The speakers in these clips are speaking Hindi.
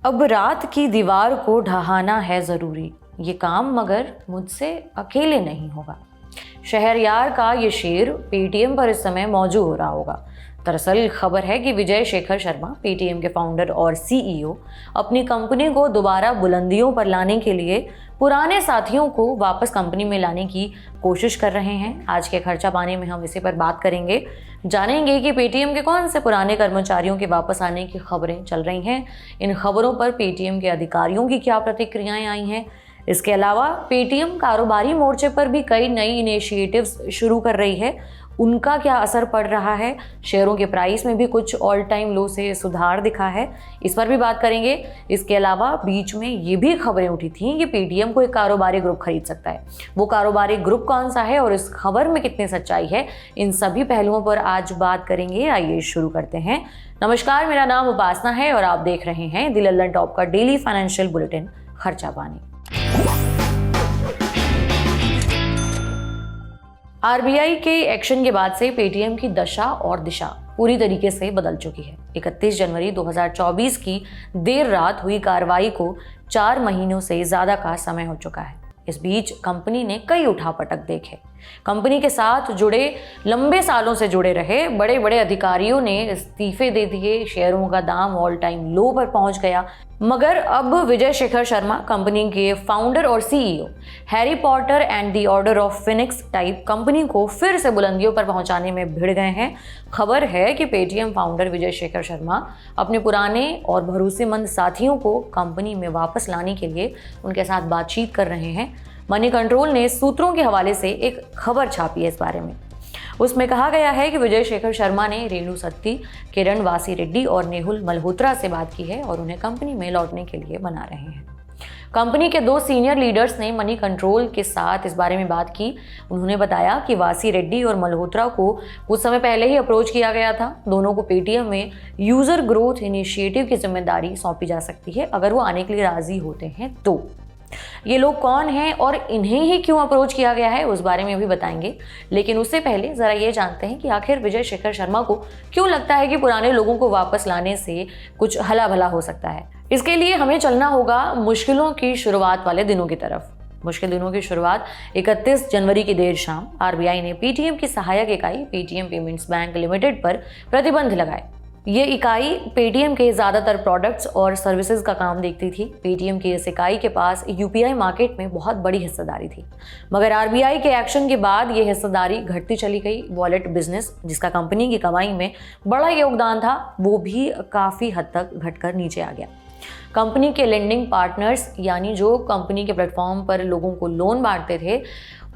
अब रात की दीवार को ढहाना है ज़रूरी, ये काम मगर मुझसे अकेले नहीं होगा। शहरयार का ये शेर पेटीएम पर इस समय मौजूद हो रहा होगा। दरअसल खबर है कि विजय शेखर शर्मा, पेटीएम के फाउंडर और सीईओ, अपनी कंपनी को दोबारा बुलंदियों पर लाने के लिए पुराने साथियों को वापस कंपनी में लाने की कोशिश कर रहे हैं। आज के खर्चा पानी में हम इसी पर बात करेंगे, जानेंगे कि पेटीएम के कौन से पुराने कर्मचारियों के वापस आने की खबरें चल रही हैं, इन खबरों पर पेटीएम के अधिकारियों की क्या प्रतिक्रियाएं आई हैं। इसके अलावा पेटीएम कारोबारी मोर्चे पर भी कई नई इनिशिएटिव्स शुरू कर रही है, उनका क्या असर पड़ रहा है। शेयरों के प्राइस में भी कुछ ऑल टाइम लो से सुधार दिखा है, इस पर भी बात करेंगे। इसके अलावा बीच में ये भी खबरें उठी थी कि पेटीएम को एक कारोबारी ग्रुप खरीद सकता है। वो कारोबारी ग्रुप कौन सा है और इस खबर में कितनी सच्चाई है, इन सभी पहलुओं पर आज बात करेंगे। आइए शुरू करते हैं। नमस्कार, मेरा नाम उपासना है और आप देख रहे हैं द लल्लन टॉप का डेली फाइनेंशियल बुलेटिन खर्चा पानी। आरबीआई के एक्शन के बाद से पेटीएम की दशा और दिशा पूरी तरीके से बदल चुकी है। 31 जनवरी 2024 की देर रात हुई कार्रवाई को 4 महीनों से ज्यादा का समय हो चुका है। इस बीच कंपनी ने कई उठापटक देखे। कंपनी के साथ जुड़े, लंबे सालों से जुड़े रहे बड़े बड़े अधिकारियों ने इस्तीफे दे दिए, शेयरों का दाम ऑल टाइम लो पर पहुंच गया। मगर अब विजय शेखर शर्मा, कंपनी के फाउंडर और CEO, Harry Potter and the order of Phoenix type company को फिर से बुलंदियों पर पहुंचाने में भिड़ गए हैं। खबर है कि पेटीएम फाउंडर विजय शेखर शर्मा अपने पुराने और भरोसेमंद साथियों को कंपनी में वापस लाने के लिए उनके साथ बातचीत कर रहे हैं। मनी कंट्रोल ने सूत्रों के हवाले से एक खबर छापी है इस बारे में। उसमें कहा गया है कि विजय शेखर शर्मा ने रेणु सत्ती, किरण वासी रेड्डी और नेहुल मल्होत्रा से बात की है और उन्हें कंपनी में लौटने के लिए मना रहे हैं। कंपनी के 2 सीनियर लीडर्स ने मनी कंट्रोल के साथ इस बारे में बात की। उन्होंने बताया कि वासी रेड्डी और मल्होत्रा को कुछ समय पहले ही अप्रोच किया गया था। दोनों को पेटीएम में यूजर ग्रोथ इनिशिएटिव की जिम्मेदारी सौंपी जा सकती है अगर वो आने के लिए राजी होते हैं तो। ये लोग कौन हैं और इन्हें ही क्यों अप्रोच किया गया है, उस बारे में भी बताएंगे। लेकिन उससे पहले जरा ये जानते हैं कि आखिर विजय शेखर शर्मा को क्यों लगता है कि पुराने लोगों को वापस लाने से कुछ हला भला हो सकता है। इसके लिए हमें चलना होगा मुश्किलों की शुरुआत वाले दिनों की तरफ। मुश्किल दिनों की शुरुआत 31 जनवरी की देर शाम आरबीआई ने पेटीएम की सहायक इकाई पेटीएम पेमेंट्स बैंक लिमिटेड पर प्रतिबंध लगाए। ये इकाई पेटीएम के ज़्यादातर प्रोडक्ट्स और सर्विसेज का काम देखती थी। पेटीएम की इस इकाई के पास यूपीआई मार्केट में बहुत बड़ी हिस्सेदारी थी, मगर आरबीआई के एक्शन के बाद ये हिस्सेदारी घटती चली गई। वॉलेट बिजनेस, जिसका कंपनी की कमाई में बड़ा योगदान था, वो भी काफ़ी हद तक घटकर नीचे आ गया। कंपनी के लेंडिंग पार्टनर्स, यानी जो कंपनी के प्लेटफॉर्म पर लोगों को लोन बांटते थे,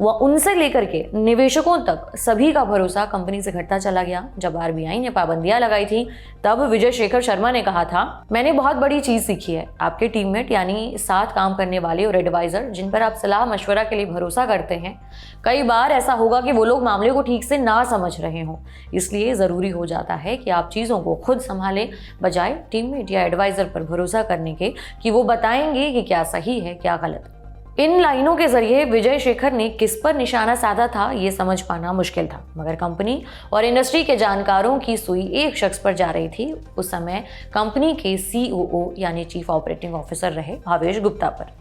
वह उनसे लेकर के निवेशकों तक सभी का भरोसा कंपनी से घटता चला गया। जब आरबीआई ने पाबंदियां लगाई थी, तब विजय शेखर शर्मा ने कहा था, मैंने बहुत बड़ी चीज सीखी है। आपके टीममेट, यानी साथ काम करने वाले और एडवाइजर, जिन पर आप सलाह मशवरा के लिए भरोसा करते हैं, कई बार ऐसा होगा कि वो लोग मामले को ठीक से ना समझ रहे हों। इसलिए जरूरी हो जाता है कि आप चीजों को खुद संभालें, बजाय टीममेट या एडवाइजर पर भरोसा करने के कि वो बताएंगे कि क्या सही है क्या गलत। इन लाइनों के जरिए विजय शेखर ने किस पर निशाना साधा था, ये समझ पाना मुश्किल था, मगर कंपनी और इंडस्ट्री के जानकारों की सुई एक शख्स पर जा रही थी। उस समय कंपनी के सीओओ यानी चीफ ऑपरेटिंग ऑफिसर रहे भावेश गुप्ता पर।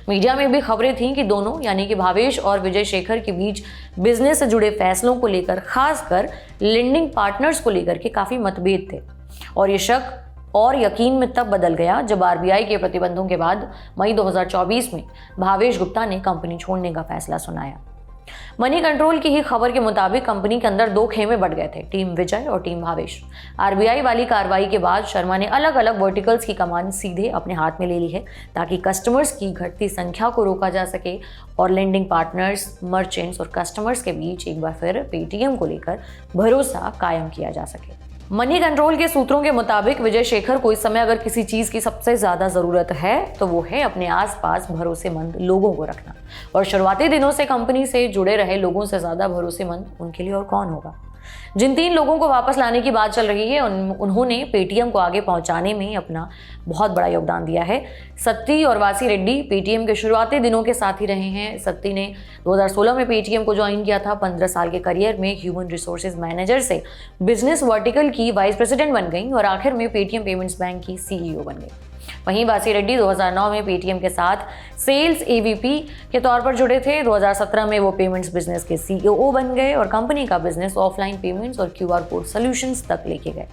मीडिया में भी खबरें थीं कि दोनों, यानी कि भावेश और विजय शेखर के बीच बिजनेस से जुड़े फैसलों को लेकर, खासकर लेंडिंग पार्टनर्स को लेकर के काफी मतभेद थे। और ये शक और यकीन में तब बदल गया जब आरबीआई के प्रतिबंधों के बाद मई 2024 में भावेश गुप्ता ने कंपनी छोड़ने का फैसला सुनाया। मनी कंट्रोल की ही खबर के मुताबिक कंपनी के अंदर 2 खेमे बढ़ गए थे, टीम विजय और टीम भावेश। आरबीआई वाली कार्रवाई के बाद शर्मा ने अलग अलग वर्टिकल्स की कमान सीधे अपने हाथ में ले ली है, ताकि कस्टमर्स की घटती संख्या को रोका जा सके और लेंडिंग पार्टनर्स, मर्चेंट्स और कस्टमर्स के बीच एक बार फिर पेटीएम को लेकर भरोसा कायम किया जा सके। मनी कंट्रोल के सूत्रों के मुताबिक विजय शेखर को इस समय अगर किसी चीज़ की सबसे ज़्यादा ज़रूरत है तो वो है अपने आसपास भरोसेमंद लोगों को रखना। और शुरुआती दिनों से कंपनी से जुड़े रहे लोगों से ज़्यादा भरोसेमंद उनके लिए और कौन होगा। जिन 3 लोगों को वापस लाने की बात चल रही है, उन्होंने पेटीएम को आगे पहुंचाने में अपना बहुत बड़ा योगदान दिया है। सत्ती और वासी रेड्डी पेटीएम के शुरुआती दिनों के साथ ही रहे हैं। सत्ती ने 2016 में पेटीएम को ज्वाइन किया था। 15 साल के करियर में ह्यूमन रिसोर्सेज मैनेजर से बिजनेस वर्टिकल की वाइस प्रेसिडेंट बन गई और आखिर में पेटीएम पेमेंट्स बैंक की सीईओ बन गई। वहीं वासी रेड्डी 2009 में पेटीएम के साथ सेल्स एवीपी के तौर पर जुड़े थे। 2017 में वो पेमेंट्स बिजनेस के सीईओ बन गए और कंपनी का बिजनेस ऑफलाइन पेमेंट्स और क्यूआर कोड सॉल्यूशंस तक लेके गए।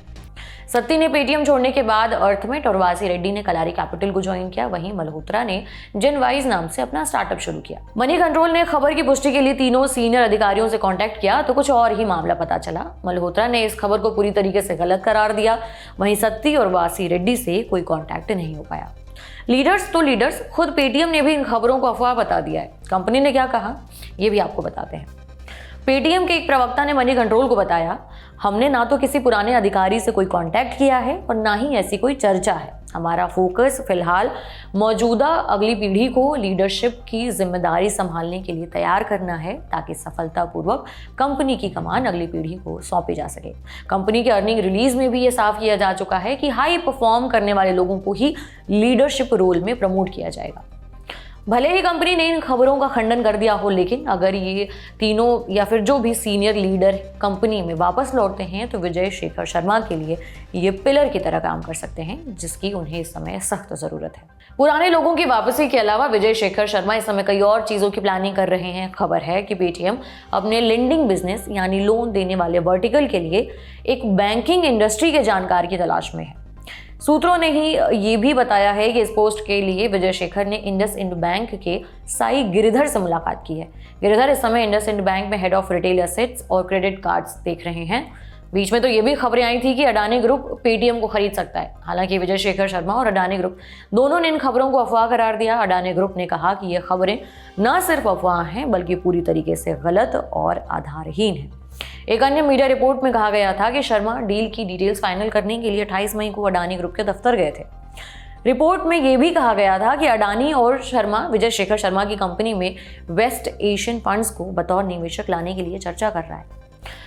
सत्ती ने पेटीएम छोड़ने के बाद अर्थमेट और वासी रेड्डी ने कलारी कैपिटल को ज्वाइन किया। वहीं मल्होत्रा ने जेनवाइज नाम से अपना स्टार्टअप शुरू किया। मनी कंट्रोल ने खबर की पुष्टि के लिए तीनों सीनियर अधिकारियों से कांटेक्ट किया तो कुछ और ही मामला पता चला। मल्होत्रा ने इस खबर को पूरी तरीके से गलत करार दिया। वहीं सत्ती और वासी रेड्डी से कोई कांटेक्ट नहीं हो पाया। लीडर्स, खुद पेटीएम ने भी इन खबरों को अफवाह बता दिया है। कंपनी ने क्या कहा ये भी आपको बताते हैं। पेटीएम के एक प्रवक्ता ने मनी कंट्रोल को बताया, हमने ना तो किसी पुराने अधिकारी से कोई कांटेक्ट किया है और ना ही ऐसी कोई चर्चा है। हमारा फोकस फिलहाल मौजूदा अगली पीढ़ी को लीडरशिप की जिम्मेदारी संभालने के लिए तैयार करना है ताकि सफलतापूर्वक कंपनी की कमान अगली पीढ़ी को सौंपी जा सके। कंपनी के अर्निंग रिलीज में भी ये साफ किया जा चुका है कि हाई परफॉर्म करने वाले लोगों को ही लीडरशिप रोल में प्रमोट किया जाएगा। भले ही कंपनी ने इन खबरों का खंडन कर दिया हो, लेकिन अगर ये तीनों या फिर जो भी सीनियर लीडर कंपनी में वापस लौटते हैं तो विजय शेखर शर्मा के लिए ये पिलर की तरह काम कर सकते हैं, जिसकी उन्हें इस समय सख्त जरूरत है। पुराने लोगों की वापसी के अलावा विजय शेखर शर्मा इस समय कई और चीज़ों की प्लानिंग कर रहे हैं। खबर है कि पेटीएम अपने लेंडिंग बिजनेस यानी लोन देने वाले वर्टिकल के लिए एक बैंकिंग इंडस्ट्री के जानकार की तलाश में है। सूत्रों ने ही ये भी बताया है कि इस पोस्ट के लिए विजय शेखर ने इंडसइंड बैंक के साई गिरिधर से मुलाकात की है। गिरिधर इस समय इंडसइंड बैंक में हेड ऑफ रिटेल एसेट्स और क्रेडिट कार्ड्स देख रहे हैं। बीच में तो ये भी खबरें आई थी कि अडानी ग्रुप पेटीएम को खरीद सकता है। हालांकि विजय शेखर शर्मा और अडानी ग्रुप दोनों ने इन खबरों को अफवाह करार दिया। अडानी ग्रुप ने कहा कि ये खबरें न सिर्फ अफवाह हैं बल्कि पूरी तरीके से गलत और आधारहीन है। एक अन्य मीडिया रिपोर्ट में कहा गया था कि शर्मा डील की डिटेल्स फाइनल करने के लिए 28 मई को अडानी ग्रुप के दफ्तर गए थे। रिपोर्ट में यह भी कहा गया था कि अडानी और शर्मा विजय शेखर शर्मा की कंपनी में वेस्ट एशियन फंड्स को बतौर निवेशक लाने के लिए चर्चा कर रहा है।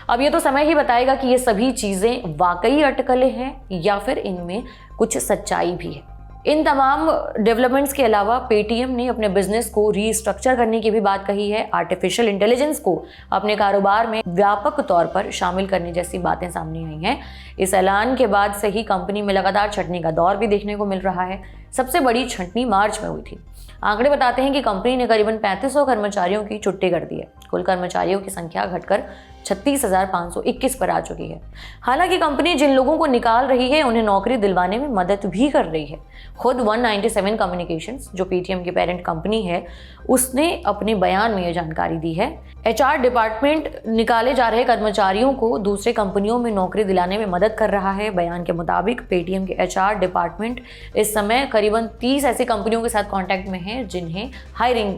अब ये तो समय ही बताएगा कि ये सभी चीजें वाकई अटकलें हैं या फिर इनमें कुछ सच्चाई भी है। इन तमाम डेवलपमेंट्स के अलावा पेटीएम ने अपने बिजनेस को रीस्ट्रक्चर करने की भी बात कही है। आर्टिफिशियल इंटेलिजेंस को अपने कारोबार में व्यापक तौर पर शामिल करने जैसी बातें सामने आई हैं। इस ऐलान के बाद से ही कंपनी में लगातार छंटनी का दौर भी देखने को मिल रहा है। सबसे बड़ी छंटनी मार्च में हुई थी। आंकड़े बताते हैं कि कंपनी ने करीबन 3500 कर्मचारियों की छुट्टी कर दी है। कुल कर्मचारियों की संख्या घटकर 36,521 पर आ चुकी है। हालांकि कंपनी जिन लोगों को निकाल रही है उन्हें नौकरी दिलवाने में मदद भी कर रही है। खुद 197 कम्युनिकेशंस जो पेटीएम की पेरेंट कंपनी है उसने अपने बयान में यह जानकारी दी है। एचआर डिपार्टमेंट निकाले जा रहे कर्मचारियों को दूसरे कंपनियों में नौकरी दिलाने में मदद कर रहा है। बयान के मुताबिक पेटीएम के एचआर डिपार्टमेंट इस समय करीबन 30 ऐसी कंपनियों के साथ कांटेक्ट में है जिन्हें हायरिंग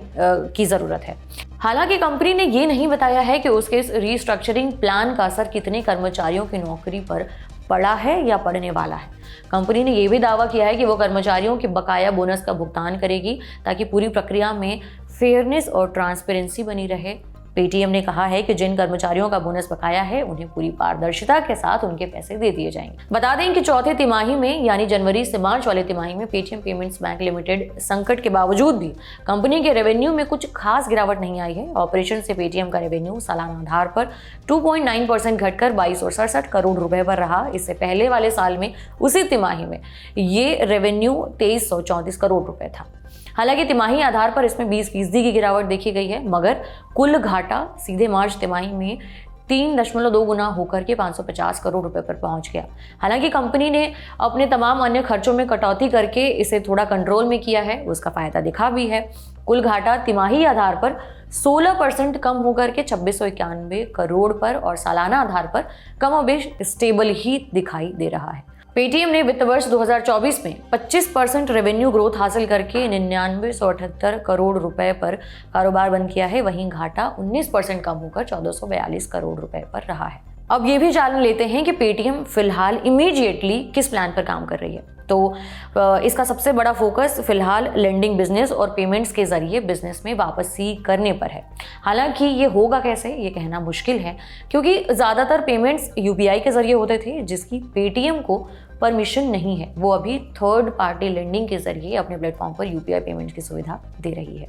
की जरूरत है। हालांकि कंपनी ने ये नहीं बताया है कि उसके इस रीस्ट्रक्चरिंग प्लान का असर कितने कर्मचारियों की नौकरी पर पड़ा है या पड़ने वाला है। कंपनी ने यह भी दावा किया है कि वो कर्मचारियों के बकाया बोनस का भुगतान करेगी ताकि पूरी प्रक्रिया में फेयरनेस और ट्रांसपेरेंसी बनी रहे। पेटीएम ने कहा है कि जिन कर्मचारियों का बोनस बकाया है उन्हें पूरी पारदर्शिता के साथ उनके पैसे दे दिए जाएंगे। बता दें कि चौथे तिमाही में यानी जनवरी से मार्च वाले तिमाही में पेटीएम पेमेंट्स बैंक लिमिटेड संकट के बावजूद भी कंपनी के रेवेन्यू में कुछ खास गिरावट नहीं आई है। ऑपरेशन से पेटीएम का रेवेन्यू सालाना आधार पर 2.9% घटकर 2267 करोड़ रुपए पर रहा। इससे पहले वाले साल में उसी तिमाही में ये रेवेन्यू 2334 करोड़ रुपए था। हालांकि तिमाही आधार पर इसमें 20% की गिरावट देखी गई है, मगर कुल घाटा सीधे मार्च तिमाही में 3.2 गुना होकर के 550 करोड़ रुपए पर पहुंच गया। हालांकि कंपनी ने अपने तमाम अन्य खर्चों में कटौती करके इसे थोड़ा कंट्रोल में किया है, उसका फायदा दिखा भी है। कुल घाटा तिमाही आधार पर 16% कम होकर के 2691 करोड़ पर और सालाना आधार पर कमोबेश स्टेबल ही दिखाई दे रहा है। पेटीएम ने वित्त वर्ष 2024 में 25% रेवेन्यू ग्रोथ हासिल करके 9978 करोड़ रुपए पर कारोबार बंद किया है। वहीं घाटा 19% कम होकर 1442 करोड़ रुपए पर रहा है। अब ये भी जान लेते हैं कि पेटीएम फिलहाल इमीडिएटली किस प्लान पर काम कर रही है। तो इसका सबसे बड़ा फोकस फिलहाल लेंडिंग बिजनेस और पेमेंट्स के जरिए बिजनेस में वापसी करने पर है। हालांकि ये होगा कैसे ये कहना मुश्किल है, क्योंकि ज़्यादातर पेमेंट्स यूपीआई के जरिए होते थे, जिसकी पेटीएम को परमिशन नहीं है, वो अभी थर्ड पार्टी लेंडिंग के जरिए अपने प्लेटफॉर्म पर यूपीआई पेमेंट की सुविधा दे रही है।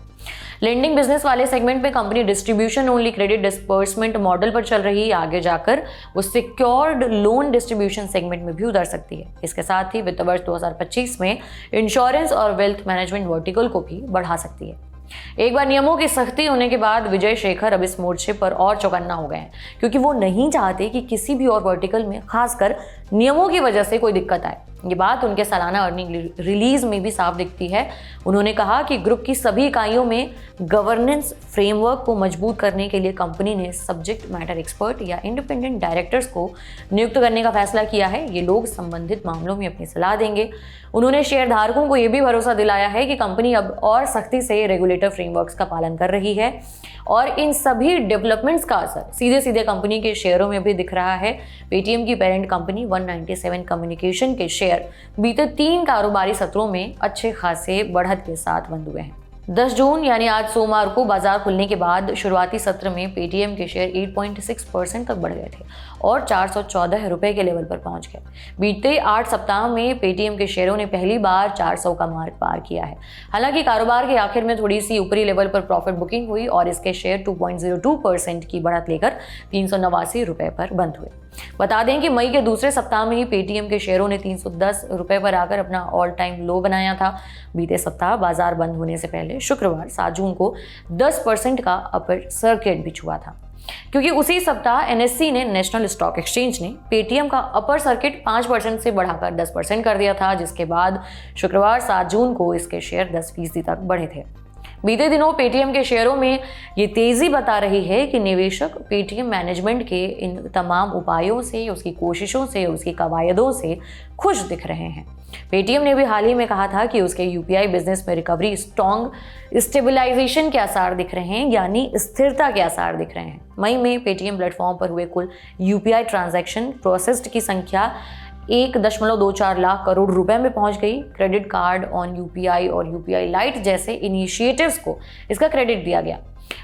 लेंडिंग बिजनेस वाले सेगमेंट में company distribution only credit disbursement model पर चल रही है। आगे जाकर वो सिक्योर्ड लोन डिस्ट्रीब्यूशन सेगमेंट में भी उतर सकती है। इसके साथ ही वित्त वर्ष 2025 में इंश्योरेंस और वेल्थ मैनेजमेंट वर्टिकल को भी बढ़ा सकती है। एक बार नियमों की सख्ती होने के बाद विजय शेखर अब इस मोर्चे पर और चौकन्ना हो गए हैं, क्योंकि वो नहीं चाहते कि किसी भी और वर्टिकल में खासकर नियमों की वजह से कोई दिक्कत आए। ये बात उनके सालाना अर्निंग रिलीज में भी साफ दिखती है। उन्होंने कहा कि ग्रुप की सभी इकाइयों में गवर्नेंस फ्रेमवर्क को मजबूत करने के लिए कंपनी ने सब्जेक्ट मैटर एक्सपर्ट या इंडिपेंडेंट डायरेक्टर्स को नियुक्त करने का फैसला किया है। ये लोग संबंधित मामलों में अपनी सलाह देंगे। उन्होंने शेयरधारकों को यह भी भरोसा दिलाया है कि कंपनी अब और सख्ती से रेगुलेटर फ्रेमवर्क्स का पालन कर रही है और इन सभी डेवलपमेंट्स का असर सीधे सीधे कंपनी के शेयरों में भी दिख रहा है। पेटीएम की पेरेंट कंपनी 197 कम्युनिकेशन के शेयर बीते 3 कारोबारी सत्रों में अच्छे खासे बढ़त के साथ बंद हुए हैं। 10 जून यानी आज सोमवार को बाजार खुलने के बाद शुरुआती सत्र में पेटीएम के शेयर 8.6% तक बढ़ गए थे और 414 रुपए के लेवल पर पहुंच गए। बीते 8 सप्ताह में पेटीएम के शेयरों ने पहली बार 400 का मार्क पार किया है। हालांकि कारोबार के आखिर में थोड़ी सी ऊपरी लेवल पर प्रॉफिट बुकिंग हुई और इसके शेयर 2.02% की बढ़त लेकर 389 रुपए पर बंद हुए। बता दें कि मई के दूसरे सप्ताह में ही पेटीएम के शेयरों ने 310 रुपए पर आकर अपना ऑल टाइम लो बनाया था। बीते सप्ताह बाजार बंद होने से पहले शुक्रवार 7 जून को 10% का अपर सर्किट भी छुआ था, क्योंकि उसी सप्ताह एनएससी ने नेशनल स्टॉक एक्सचेंज ने पेटीएम का अपर सर्किट 5% से बढ़ाकर 10% कर दिया था, जिसके बाद शुक्रवार 7 जून को इसके शेयर 10% तक बढ़े थे। बीते दिनों पेटीएम के शेयरों में ये तेजी बता रही है कि निवेशक पेटीएम मैनेजमेंट के इन तमाम उपायों से, उसकी कोशिशों से, उसकी कवायदों से खुश दिख रहे हैं। पेटीएम ने भी हाल ही में कहा था कि उसके यूपीआई बिजनेस में रिकवरी स्ट्रॉन्ग स्टेबलाइजेशन के आसार दिख रहे हैं, यानी स्थिरता के आसार दिख रहे हैं। मई में पेटीएम प्लेटफॉर्म पर हुए कुल यूपीआई ट्रांजैक्शन प्रोसेस्ड की संख्या 1.24 लाख करोड़ रुपए में पहुंच गई। क्रेडिट कार्ड ऑन यूपीआई और यूपीआई लाइट जैसे इनिशिएटिव्स को इसका क्रेडिट दिया गया।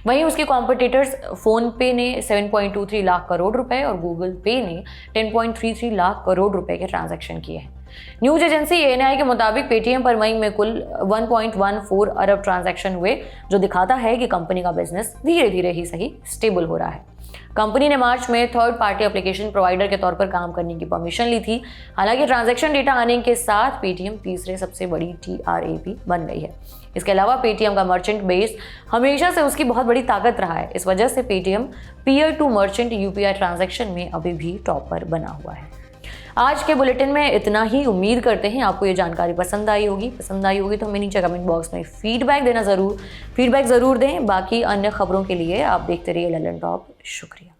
वहीं उसके कॉम्पिटिटर्स फोन पे ने 7.23 लाख करोड़ रुपए और गूगल पे ने 10.33 लाख करोड़ रुपए के ट्रांजैक्शन किए हैं। न्यूज एजेंसी एएनआई के मुताबिक पेटीएम पर मई में कुल 1.14 अरब ट्रांजैक्शन हुए, जो दिखाता है कि कंपनी का बिजनेस धीरे धीरे ही सही स्टेबल हो रहा है। कंपनी ने मार्च में थर्ड पार्टी एप्लीकेशन प्रोवाइडर के तौर पर काम करने की परमिशन ली थी। हालांकि ट्रांजैक्शन डेटा आने के साथ पेटीएम तीसरे सबसे बड़ी TRAP बन गई है। इसके अलावा पेटीएम का मर्चेंट बेस हमेशा से उसकी बहुत बड़ी ताकत रहा है। इस वजह से Paytm peer to merchant UPI transaction में अभी भी टॉप पर बना हुआ है। आज के बुलेटिन में इतना ही। उम्मीद करते हैं आपको ये जानकारी पसंद आई होगी तो हमें नीचे कमेंट बॉक्स में फीडबैक ज़रूर दें। बाकी अन्य खबरों के लिए आप देखते रहिए ललन टॉप। शुक्रिया।